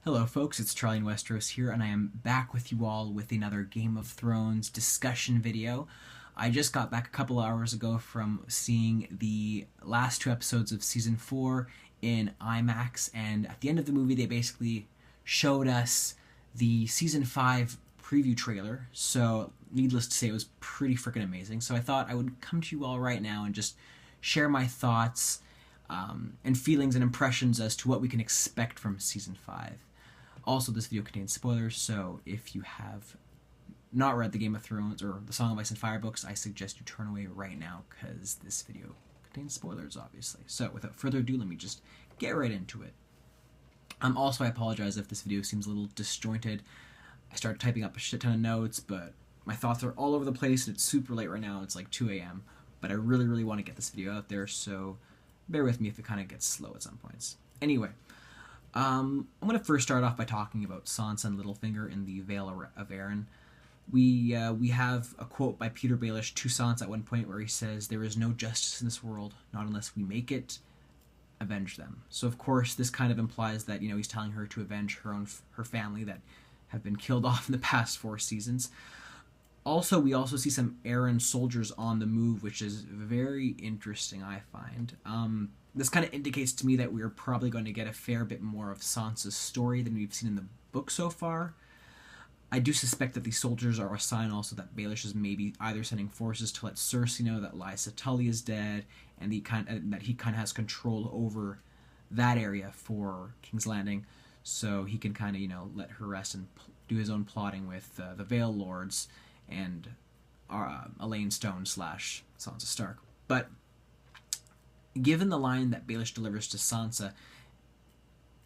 Hello folks, it's Charlie in Westeros here, and I am back with you all with another Game of Thrones discussion video. I just got back a couple hours ago from seeing the last two episodes of Season 4 in IMAX, and at the end of the movie they basically showed us the Season 5 preview trailer, so needless to say it was pretty freaking amazing. So I thought I would come to you all right now and just share my thoughts and feelings and impressions as to what we can expect from Season 5. Also, this video contains spoilers, so if you have not read the Game of Thrones or the Song of Ice and Fire books, I suggest you turn away right now, because this video contains spoilers, obviously. So, without further ado, let me just get right into it. Also, I apologize if this video seems a little disjointed. I started typing up a shit ton of notes, but my thoughts are all over the place, and it's super late right now. It's like 2 a.m., but I really want to get this video out there, so bear with me if it kind of gets slow at some points. Anyway, I'm going to first start off by talking about Sansa and Littlefinger in the Vale of Arryn. We have a quote by Peter Baelish to Sansa at one point where he says, "There is no justice in this world, not unless we make it. Avenge them." So of course this kind of implies that, you know, he's telling her to avenge her family that have been killed off in the past 4 seasons. Also, we also see some Arryn soldiers on the move, which is very interesting, I find. This kind of indicates to me that we're probably going to get a fair bit more of Sansa's story than we've seen in the book so far. I do suspect that these soldiers are a sign also that Baelish is maybe either sending forces to let Cersei know that Lysa Tully is dead, and that he kind of has control over that area for King's Landing, so he can kind of, you know, let her rest and do his own plotting with the Vale Lords and Elaine Stone / Sansa Stark. But given the line that Baelish delivers to Sansa,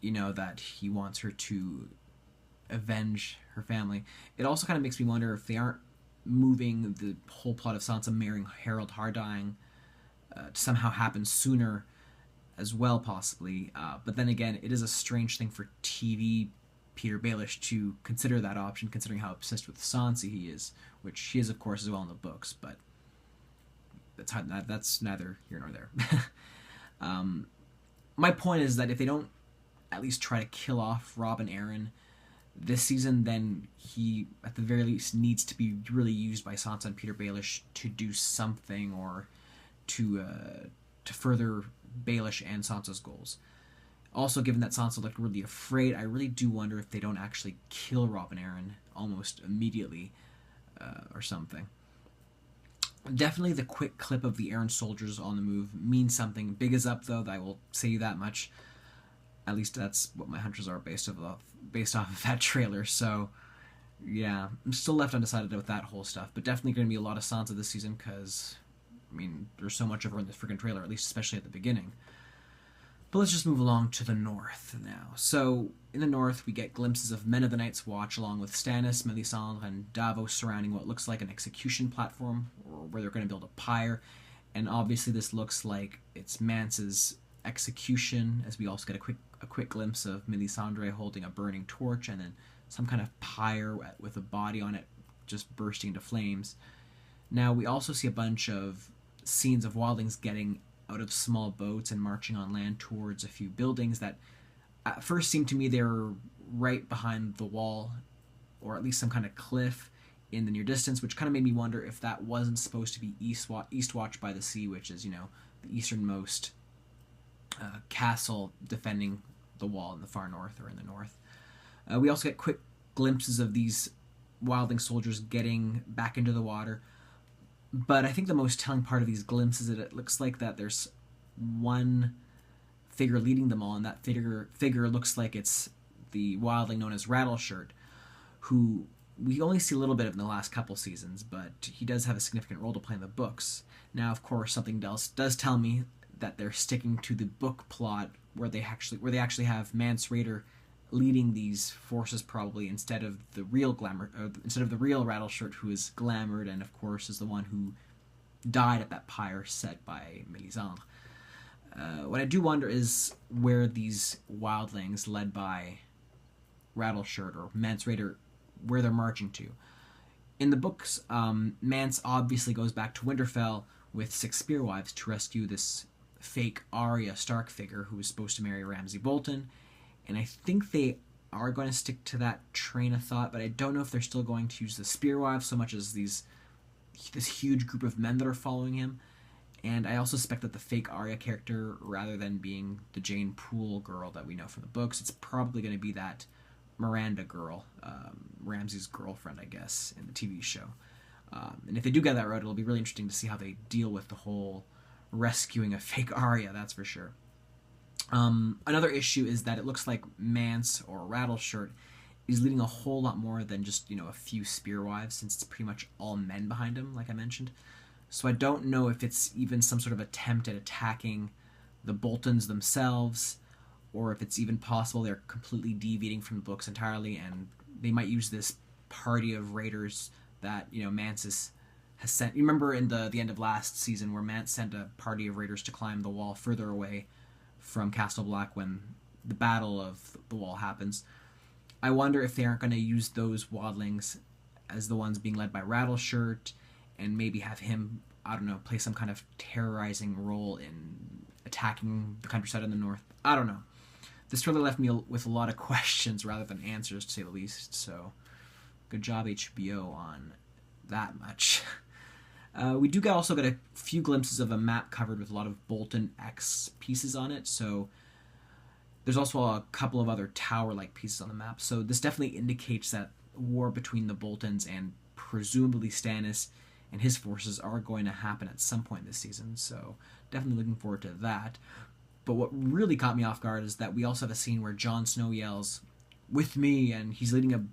you know, that he wants her to avenge her family, it also kind of makes me wonder if they aren't moving the whole plot of Sansa marrying Harold Hardyng to somehow happen sooner as well, possibly. But then again, it is a strange thing for TV Peter Baelish to consider that option, considering how obsessed with Sansa he is, which he is, of course, as well in the books, but that's neither here nor there. My point is that if they don't at least try to kill off Robb and Arryn this season, then he, at the very least, needs to be really used by Sansa and Peter Baelish to do something, or to further Baelish and Sansa's goals. Also, given that Sansa looked really afraid, I really do wonder if they don't actually kill Robb and Arryn almost immediately, or something. Definitely the quick clip of the Arryn soldiers on the move means something. Big is up, though, I will say you that much. At least that's what my hunches are based off of that trailer, so yeah, I'm still left undecided with that whole stuff, but definitely going to be a lot of Sansa this season, because, I mean, there's so much of her in this freaking trailer, at least especially at the beginning. But let's just move along to the north now. So, in the north, we get glimpses of Men of the Night's Watch, along with Stannis, Melisandre, and Davos surrounding what looks like an execution platform, or where they're going to build a pyre. And obviously this looks like it's Mance's execution, as we also get a quick glimpse of Melisandre holding a burning torch, and then some kind of pyre with a body on it just bursting into flames. Now, we also see a bunch of scenes of wildlings getting out of small boats and marching on land towards a few buildings that at first seemed to me they were right behind the wall, or at least some kind of cliff in the near distance, which kind of made me wonder if that wasn't supposed to be Eastwatch by the Sea, which is, you know, the easternmost castle defending the wall in the far north, or in the north. We also get quick glimpses of these wildling soldiers getting back into the water. But I think the most telling part of these glimpses is that it looks like that there's one figure leading them all, and that figure looks like it's the wildling known as Rattleshirt, who we only see a little bit of in the last couple seasons, but he does have a significant role to play in the books. Now, of course, something else does tell me that they're sticking to the book plot where they actually have Mance Rayder leading these forces, probably instead of the real Rattleshirt, who is glamored and of course is the one who died at that pyre set by Melisandre. What I do wonder is where these wildlings led by Rattleshirt or Mance Rayder, where they're marching to. In the books, Mance obviously goes back to Winterfell with 6 Spearwives to rescue this fake Arya Stark figure who was supposed to marry Ramsay Bolton, and I think they are going to stick to that train of thought, but I don't know if they're still going to use the Spearwives so much as this huge group of men that are following him. And I also suspect that the fake Arya character, rather than being the Jane Poole girl that we know from the books, it's probably going to be that Miranda girl, Ramsay's girlfriend, I guess, in the TV show. And if they do get that route, it'll be really interesting to see how they deal with the whole rescuing a fake Arya, that's for sure. Another issue is that it looks like Mance, or Rattleshirt, is leading a whole lot more than just, a few Spearwives, since it's pretty much all men behind him, like I mentioned. So I don't know if it's even some sort of attempt at attacking the Boltons themselves, or if it's even possible they're completely deviating from the books entirely, and they might use this party of raiders that, Mance has sent. You remember in the end of last season where Mance sent a party of raiders to climb the wall further away from Castle Black when the Battle of the Wall happens. I wonder if they aren't going to use those wildlings as the ones being led by Rattleshirt, and maybe have him, I don't know, play some kind of terrorizing role in attacking the countryside in the north. I don't know. This really left me with a lot of questions rather than answers, to say the least, so good job HBO on that much. We do also get a few glimpses of a map covered with a lot of Bolton X pieces on it, so there's also a couple of other tower-like pieces on the map, so this definitely indicates that war between the Boltons and presumably Stannis and his forces are going to happen at some point this season, so definitely looking forward to that. But what really caught me off guard is that we also have a scene where Jon Snow yells, "With me," and he's leading a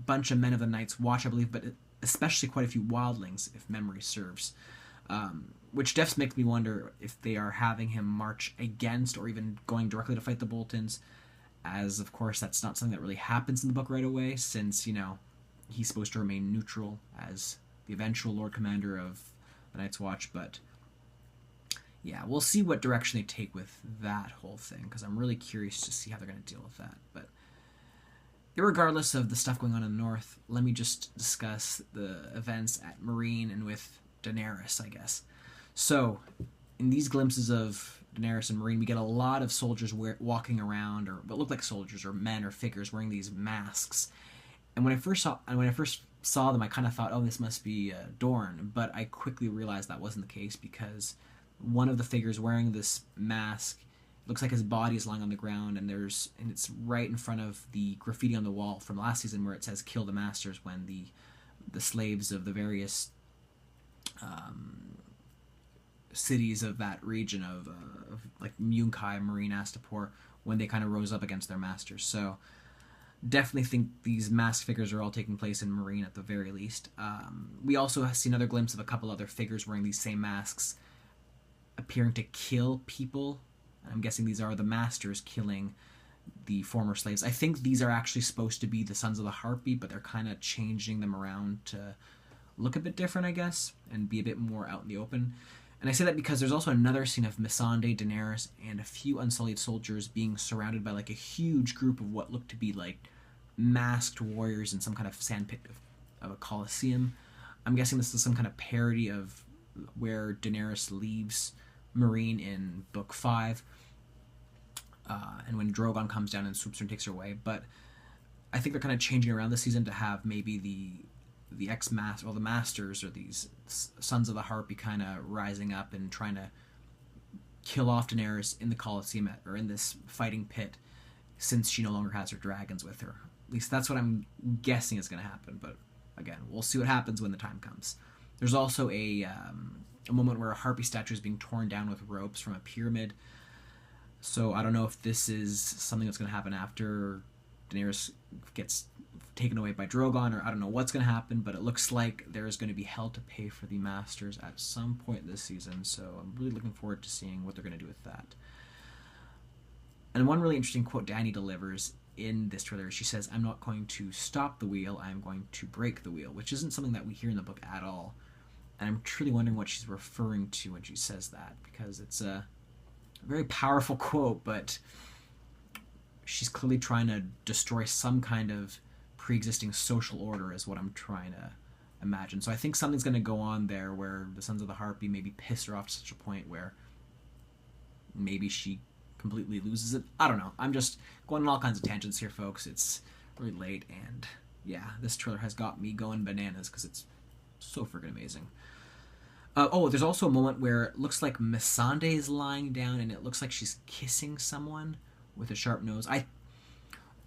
bunch of men of the Night's Watch, I believe, but especially quite a few wildlings, if memory serves. Which just makes me wonder if they are having him march against or even going directly to fight the Boltons, as, of course, that's not something that really happens in the book right away, since, he's supposed to remain neutral as the eventual Lord Commander of the Night's Watch, but yeah, we'll see what direction they take with that whole thing, because I'm really curious to see how they're going to deal with that. But irregardless of the stuff going on in the north, let me just discuss the events at Meereen and with Daenerys, I guess. So, in these glimpses of Daenerys and Meereen, we get a lot of soldiers walking around, or what look like soldiers, or men, or figures wearing these masks. And when I first saw them, I kind of thought, oh, this must be Dorne, but I quickly realized that wasn't the case, because one of the figures wearing this mask, looks like his body is lying on the ground, and it's right in front of the graffiti on the wall from last season where it says "Kill the Masters," when the slaves of the various cities of that region of like Yunkai, Meereen, Astapor, when they kind of rose up against their masters. So definitely think these masked figures are all taking place in Meereen at the very least. We also have seen another glimpse of a couple other figures wearing these same masks appearing to kill people. I'm guessing these are the masters killing the former slaves. I think these are actually supposed to be the Sons of the Harpy, but they're kind of changing them around to look a bit different, I guess, and be a bit more out in the open. And I say that because there's also another scene of Missandei, Daenerys, and a few Unsullied soldiers being surrounded by like a huge group of what look to be like masked warriors in some kind of sandpit of a coliseum. I'm guessing this is some kind of parody of where Daenerys leaves Meereen in Book 5, and when Drogon comes down and swoops her and takes her away. But I think they're kind of changing around this season to have maybe the ex-master, or the masters, or these Sons of the Harpy kind of rising up and trying to kill off Daenerys in the Colosseum, or in this fighting pit, since she no longer has her dragons with her. At least that's what I'm guessing is going to happen, but again, we'll see what happens when the time comes. There's also a moment where a Harpy statue is being torn down with ropes from a pyramid, so I don't know if this is something that's going to happen after Daenerys gets taken away by Drogon, or I don't know what's going to happen, but it looks like there is going to be hell to pay for the Masters at some point this season, so I'm really looking forward to seeing what they're going to do with that. And one really interesting quote Dany delivers in this trailer, she says, "I'm not going to stop the wheel, I'm going to break the wheel," which isn't something that we hear in the book at all. And I'm truly wondering what she's referring to when she says that, because it's a very powerful quote, but she's clearly trying to destroy some kind of pre-existing social order, is what I'm trying to imagine. So I think something's going to go on there where the Sons of the Harpy maybe piss her off to such a point where maybe she completely loses it. I don't know. I'm just going on all kinds of tangents here, folks. It's really late, and yeah, this trailer has got me going bananas because it's so freaking amazing. There's also a moment where it looks like Missandei is lying down, and it looks like she's kissing someone with a sharp nose.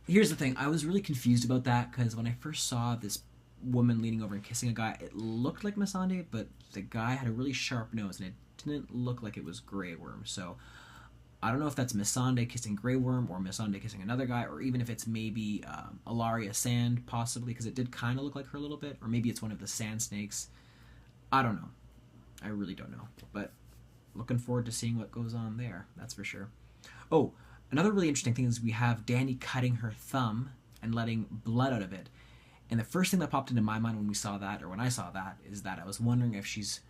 Here's the thing. I was really confused about that because when I first saw this woman leaning over and kissing a guy, it looked like Missandei, but the guy had a really sharp nose, and it didn't look like it was Grey Worm. So I don't know if that's Missandei kissing Grey Worm or Missandei kissing another guy, or even if it's maybe Arya Sand, possibly, because it did kind of look like her a little bit, or maybe it's one of the Sand Snakes. I don't know. I really don't know. But looking forward to seeing what goes on there, that's for sure. Oh, another really interesting thing is we have Dany cutting her thumb and letting blood out of it. And the first thing that popped into my mind when we saw that, or when I saw that, is that I was wondering if she's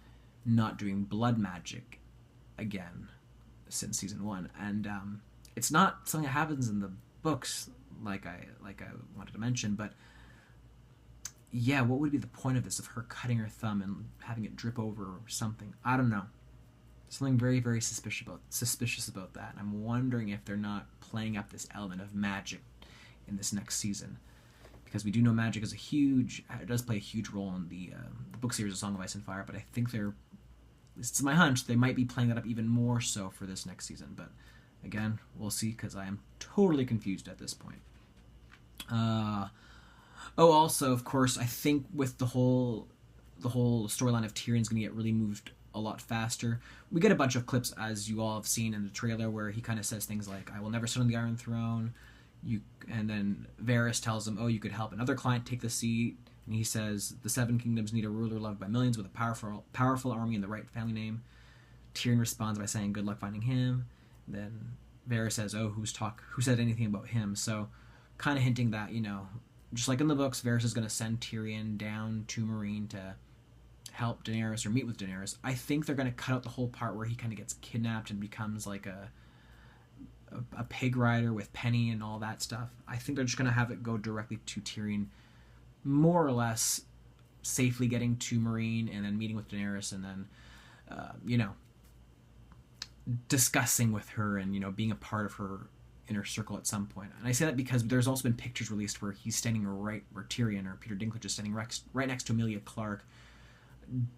not doing blood magic again since season 1. And it's not something that happens in the books, like I wanted to mention, but yeah, what would be the point of this, of her cutting her thumb and having it drip over or something? I don't know. Something very, very suspicious about that. And I'm wondering if they're not playing up this element of magic in this next season, because we do know magic is it does play a huge role in the book series of Song of Ice and Fire. But I think it's my hunch, they might be playing that up even more so for this next season. But again, we'll see, because I am totally confused at this point. Also, of course, I think with the whole storyline of Tyrion's going to get really moved a lot faster. We get a bunch of clips, as you all have seen in the trailer, where he kind of says things like, "I will never sit on the Iron Throne." And then Varys tells him, "Oh, you could help another client take the seat." And he says, "The Seven Kingdoms need a ruler loved by millions with a powerful army and the right family name." Tyrion responds by saying, "Good luck finding him." Then Varys says, "Oh, who said anything about him?" So kind of hinting that, just like in the books, Varys is going to send Tyrion down to Meereen to help Daenerys or meet with Daenerys. I think they're going to cut out the whole part where he kind of gets kidnapped and becomes like a pig rider with Penny and all that stuff. I think they're just going to have it go directly to Tyrion, more or less safely getting to Meereen and then meeting with Daenerys and then, discussing with her and, being a part of her inner circle at some point. And I say that because there's also been pictures released where he's standing where Tyrion or Peter Dinklage is standing right next to Emilia Clarke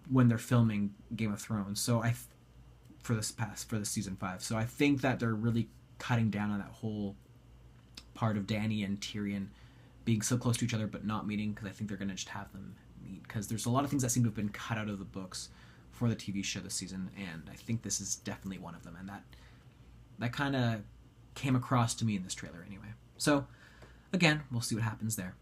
when they're filming Game of Thrones. So for this season 5. So I think that they're really cutting down on that whole part of Dany and Tyrion being so close to each other but not meeting, because I think they're going to just have them meet, because there's a lot of things that seem to have been cut out of the books for the TV show this season, and I think this is definitely one of them, and that kind of came across to me in this trailer anyway. So again, we'll see what happens there.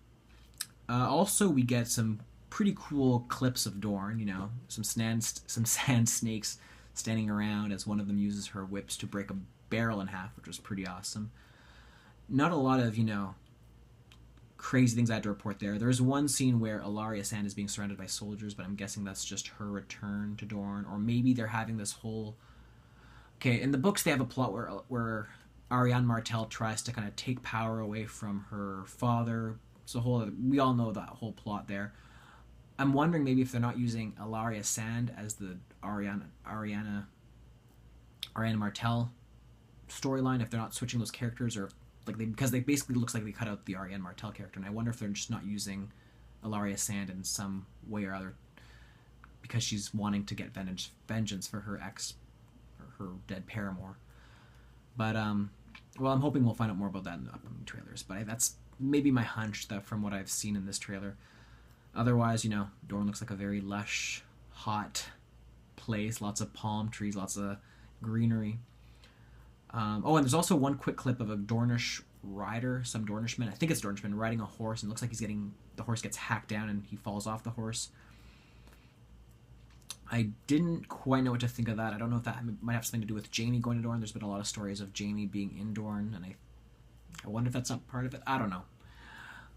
Also, we get some pretty cool clips of Dorne, some sand snakes standing around as one of them uses her whips to break a barrel in half, which was pretty awesome. Not a lot of, crazy things I had to report there. There's one scene where Arya Sand is being surrounded by soldiers, but I'm guessing that's just her return to Dorne, or maybe they're having this whole... Okay, in the books they have a plot where Arianne Martell tries to kind of take power away from her father. So we all know that whole plot there. I'm wondering maybe if they're not using Arya Sand as the Arianne Martell storyline, if they're not switching those characters, or because they basically looks like they cut out the Arianne Martell character, and I wonder if they're just not using Arya Sand in some way or other because she's wanting to get vengeance for her ex, or her dead paramour. But I'm hoping we'll find out more about that in the upcoming trailers. But that's maybe my hunch that from what I've seen in this trailer. Otherwise, Dorne looks like a very lush, hot place. Lots of palm trees, lots of greenery. And there's also one quick clip of a Dornish rider, some Dornishman, I think it's Dornishman, riding a horse, and it looks like the horse gets hacked down and he falls off the horse. I didn't quite know what to think of that. I don't know if that might have something to do with Jaime going to Dorne. There's been a lot of stories of Jaime being in Dorne, and I wonder if that's not part of it. I don't know.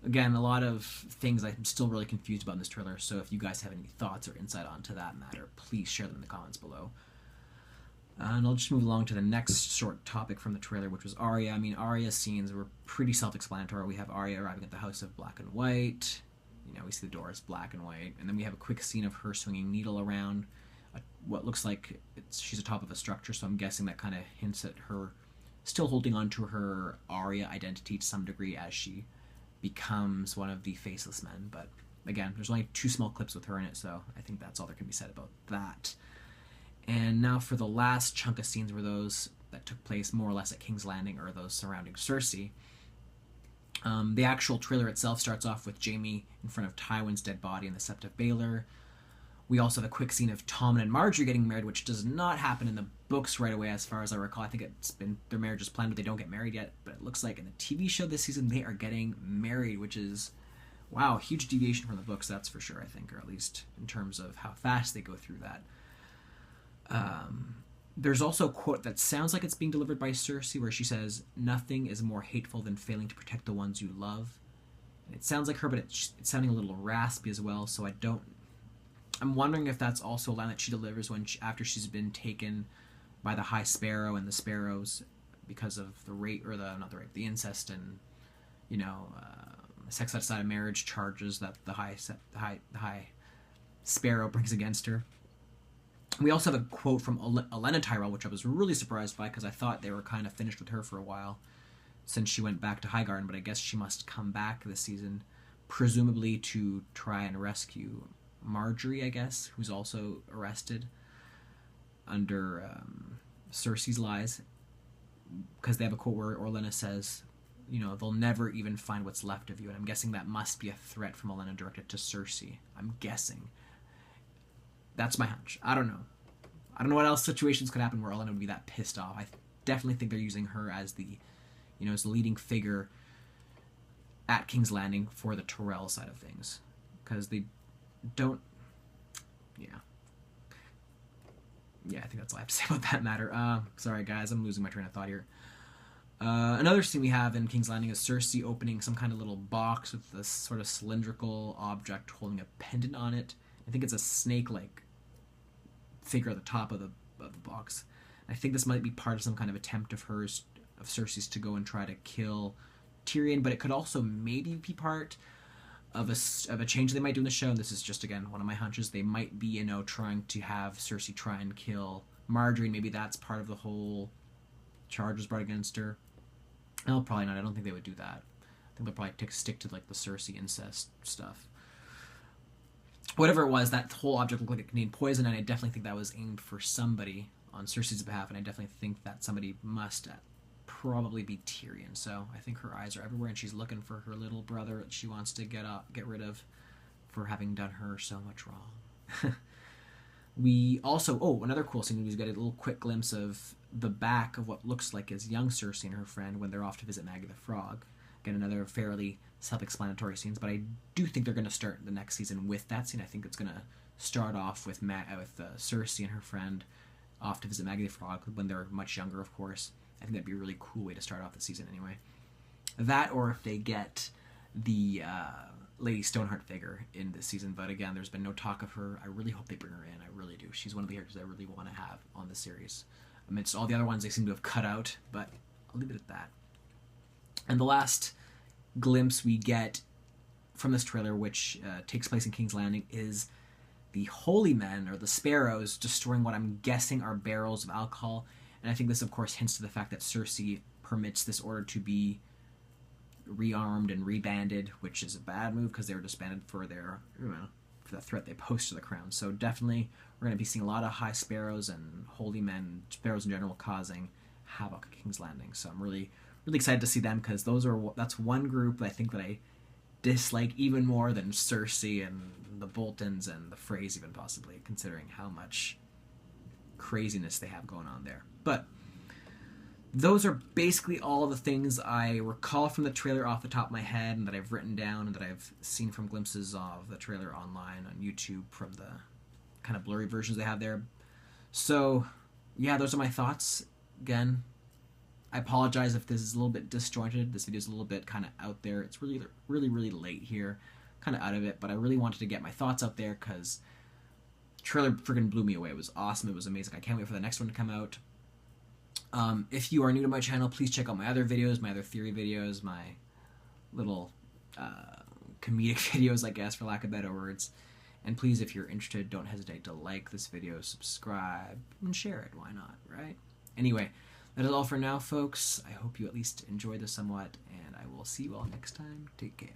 Again, a lot of things I'm still really confused about in this trailer, so if you guys have any thoughts or insight onto that matter, please share them in the comments below. And I'll just move along to the next short topic from the trailer, which was Arya. I mean, Arya's scenes were pretty self-explanatory. We have Arya arriving at the House of Black and White. We see the door is black and white. And then we have a quick scene of her swinging Needle around what looks like she's atop of a structure, so I'm guessing that kind of hints at her still holding on to her Arya identity to some degree as she becomes one of the faceless men. But again, there's only 2 small clips with her in it, so I think that's all there can be said about that. And now for the last chunk of scenes were those that took place more or less at King's Landing, or those surrounding Cersei. The actual trailer itself starts off with Jaime in front of Tywin's dead body in the Sept of Baelor. We also have a quick scene of Tommen and Margaery getting married, which does not happen in the books right away, as far as I recall. I think it's been their marriage is planned, but they don't get married yet. But it looks like in the TV show this season they are getting married, which is, wow, huge deviation from the books, that's for sure, I think, or at least in terms of how fast they go through that. There's also a quote that sounds like it's being delivered by Cersei, where she says, "Nothing is more hateful than failing to protect the ones you love." And it sounds like her, but it's sounding a little raspy as well, so I'm wondering if that's also a line that she delivers after she's been taken by the High Sparrow and the Sparrows because of the incest and, sex outside of marriage charges that the High Sparrow brings against her. We also have a quote from Olenna Tyrell, which I was really surprised by, because I thought they were kind of finished with her for a while since she went back to Highgarden, but I guess she must come back this season, presumably to try and rescue Margaery, I guess, who's also arrested under Cersei's lies, because they have a quote where Olenna says, they'll never even find what's left of you, and I'm guessing that must be a threat from Olenna directed to Cersei. I'm guessing. That's my hunch. I don't know what else situations could happen where Olenna would be that pissed off. I definitely think they're using her as as the leading figure at King's Landing for the Tyrell side of things, because they don't. Yeah, I think that's all I have to say about that matter. Sorry guys, I'm losing my train of thought here. Another scene we have in King's Landing is Cersei opening some kind of little box with this sort of cylindrical object holding a pendant on it. I think it's a snake-like figure at the top of the box. I think this might be part of some kind of attempt of Cersei's to go and try to kill Tyrion, but it could also maybe be part of a change they might do in the show. And this is just, again, one of my hunches. They might be, trying to have Cersei try and kill Margaery. Maybe that's part of the whole charges brought against her. No, probably not. I don't think they would do that. I think they'll probably stick to the Cersei incest stuff. Whatever it was, that whole object looked like it contained poison, and I definitely think that was aimed for somebody on Cersei's behalf, and I definitely think that somebody must probably be Tyrion. So I think her eyes are everywhere, and she's looking for her little brother that she wants to get rid of for having done her so much wrong. We also, another cool scene, we get a little quick glimpse of the back of what looks like is young Cersei and her friend when they're off to visit Maggie the Frog. Again, another fairly self-explanatory scenes, but I do think they're going to start the next season with that scene. I think it's going to start off with Cersei and her friend off to visit Maggie the Frog when they're much younger, of course. I think that'd be a really cool way to start off the season anyway. That, or if they get the Lady Stoneheart figure in this season, but again, there's been no talk of her. I really hope they bring her in. I really do. She's one of the characters I really want to have on the series. Amidst all the other ones they seem to have cut out, but I'll leave it at that. And the last glimpse we get from this trailer, which takes place in King's Landing, is the Holy Men, or the Sparrows, destroying what I'm guessing are barrels of alcohol. And I think this, of course, hints to the fact that Cersei permits this order to be rearmed and rebanded, which is a bad move because they were disbanded for for the threat they posed to the crown. So definitely we're going to be seeing a lot of High Sparrows and Holy Men, Sparrows in general, causing havoc at King's Landing. So I'm really excited to see them, because that's one group I think that I dislike even more than Cersei and the Boltons and the Freys, even possibly, considering how much craziness they have going on there. But those are basically all the things I recall from the trailer off the top of my head, and that I've written down, and that I've seen from glimpses of the trailer online on YouTube from the kind of blurry versions they have there. So yeah, those are my thoughts. Again, I apologize if this is a little bit disjointed. This video is a little bit kind of out there. It's really late here, kind of out of it, but I really wanted to get my thoughts out there because the trailer freaking blew me away. It was awesome. It was amazing. I can't wait for the next one to come out. If you are new to my channel, please check out my other videos, my other theory videos, my little comedic videos, I guess, for lack of better words. And please, if you're interested, don't hesitate to like this video, subscribe, and share it. Why not, right? Anyway, That is all for now, folks. I hope you at least enjoyed this somewhat, and I will see you all next time. Take care.